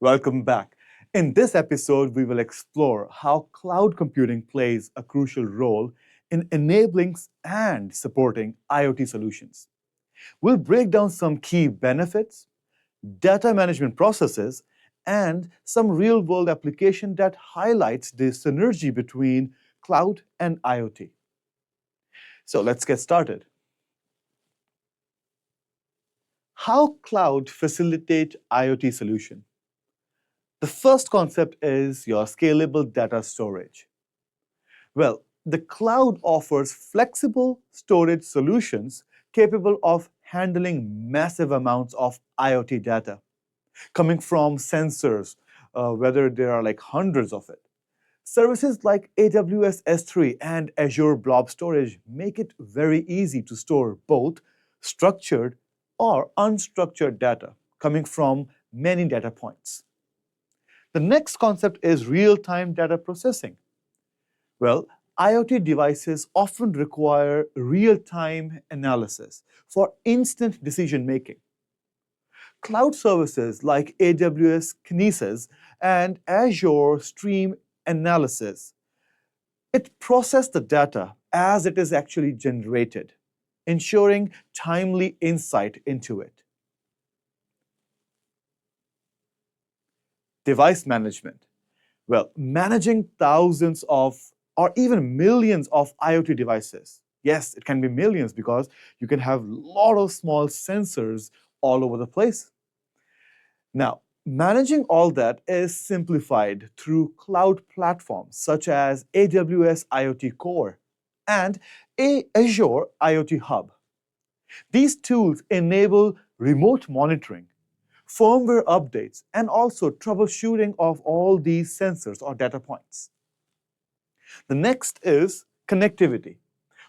Welcome back. In this episode, we will explore how cloud computing plays a crucial role in enabling and supporting IoT solutions. We'll break down some key benefits, data management processes, and some real-world application that highlights the synergy between cloud and IoT. So let's get started. How cloud facilitate IoT solution? The first concept is your scalable data storage. Well, the cloud offers flexible storage solutions capable of handling massive amounts of IoT data coming from sensors, whether there are like hundreds of it. Services like AWS S3 and Azure Blob storage make it very easy to store both structured or unstructured data coming from many data points. The next concept is real-time data processing. Well, IoT devices often require real-time analysis for instant decision-making. Cloud services like AWS Kinesis and Azure Stream Analysis, it processes the data as it is actually generated, ensuring timely insight into it. Device management. Well, managing thousands of or even millions of IoT devices. Yes, it can be millions because you can have a lot of small sensors all over the place. Now, managing all that is simplified through cloud platforms such as AWS IoT Core and Azure IoT Hub. These tools enable remote monitoring, firmware updates, and also troubleshooting of all these sensors or data points. The next is connectivity.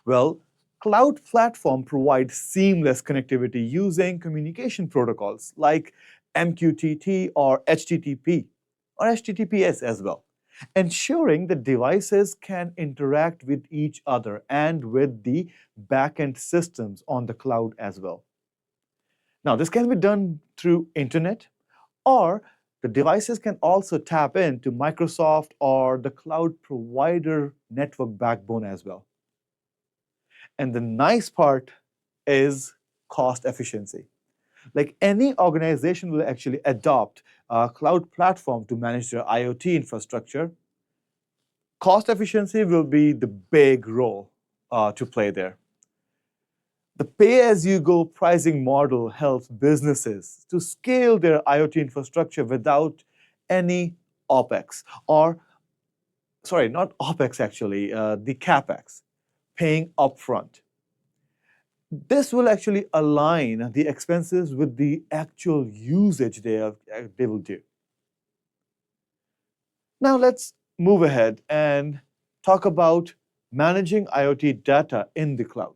Well, cloud platform provides seamless connectivity using communication protocols like MQTT or HTTP or HTTPS as well, ensuring that devices can interact with each other and with the backend systems on the cloud as well. Now, this can be done through internet, or the devices can also tap into Microsoft or the cloud provider network backbone as well. And the nice part is cost efficiency. Like any organization will actually adopt a cloud platform to manage their IoT infrastructure, cost efficiency will be the big role to play there. The pay-as-you-go pricing model helps businesses to scale their IoT infrastructure without any OpEx, or, sorry, not OpEx actually, the CapEx, paying upfront. This will actually align the expenses with the actual usage they will do. Now let's move ahead and talk about managing IoT data in the cloud.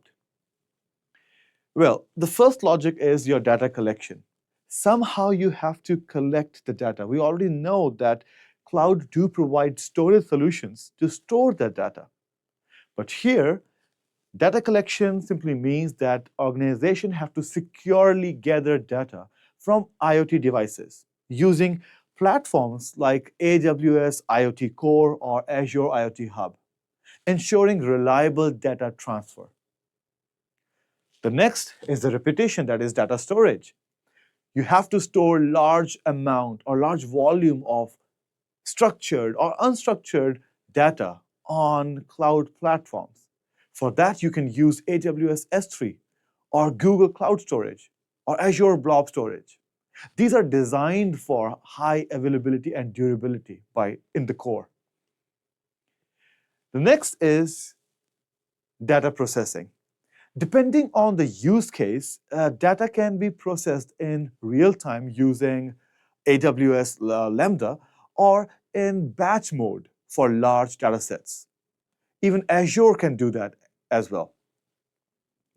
Well, the first logic is your data collection. Somehow you have to collect the data. We already know that cloud do provide storage solutions to store that data. But here, data collection simply means that organizations have to securely gather data from IoT devices using platforms like AWS IoT Core or Azure IoT Hub, ensuring reliable data transfer. The next is the repetition, that is data storage. You have to store large amount or large volume of structured or unstructured data on cloud platforms. For that, you can use AWS S3 or Google Cloud Storage or Azure Blob Storage. These are designed for high availability and durability in the core. The next is data processing. Depending on the use case, data can be processed in real time using AWS Lambda or in batch mode for large data sets. Even Azure can do that as well.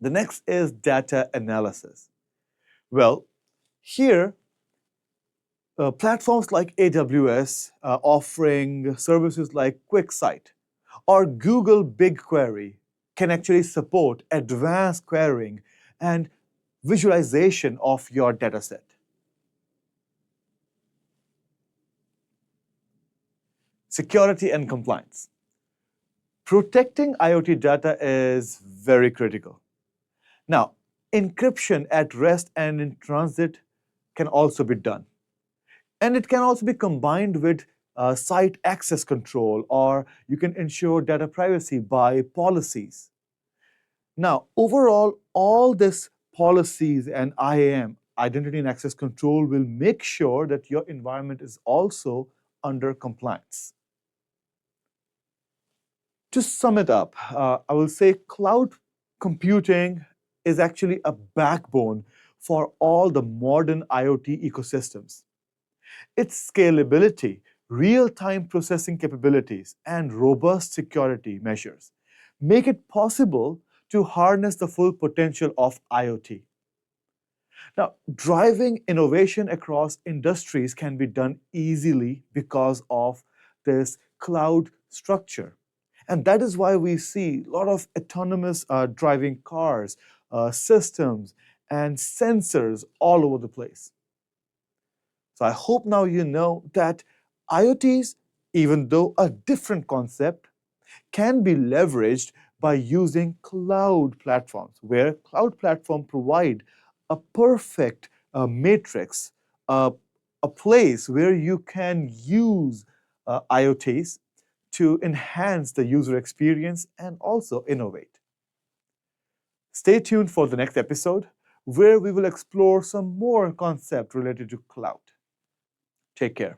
The next is data analysis. Well, here, platforms like AWS offering services like QuickSight or Google BigQuery can actually support advanced querying and visualization of your dataset. security and compliance. Protecting IoT data is very critical. Now, encryption at rest and in transit can also be done. And it can also be combined with site access control, or you can ensure data privacy by policies. Now, overall, all this policies and IAM, identity and access control, will make sure that your environment is also under compliance. To sum it up, I will say cloud computing is actually a backbone for all the modern IoT ecosystems. Its scalability, real-time processing capabilities, and robust security measures make it possible to harness the full potential of IoT. Now, driving innovation across industries can be done easily because of this cloud structure. And that is why we see a lot of autonomous driving cars, systems, and sensors all over the place. So I hope now you know that IoTs, even though a different concept, can be leveraged by using cloud platforms, where cloud platforms provide a perfect matrix, a place where you can use IoTs to enhance the user experience and also innovate. Stay tuned for the next episode, where we will explore some more concepts related to cloud. Take care.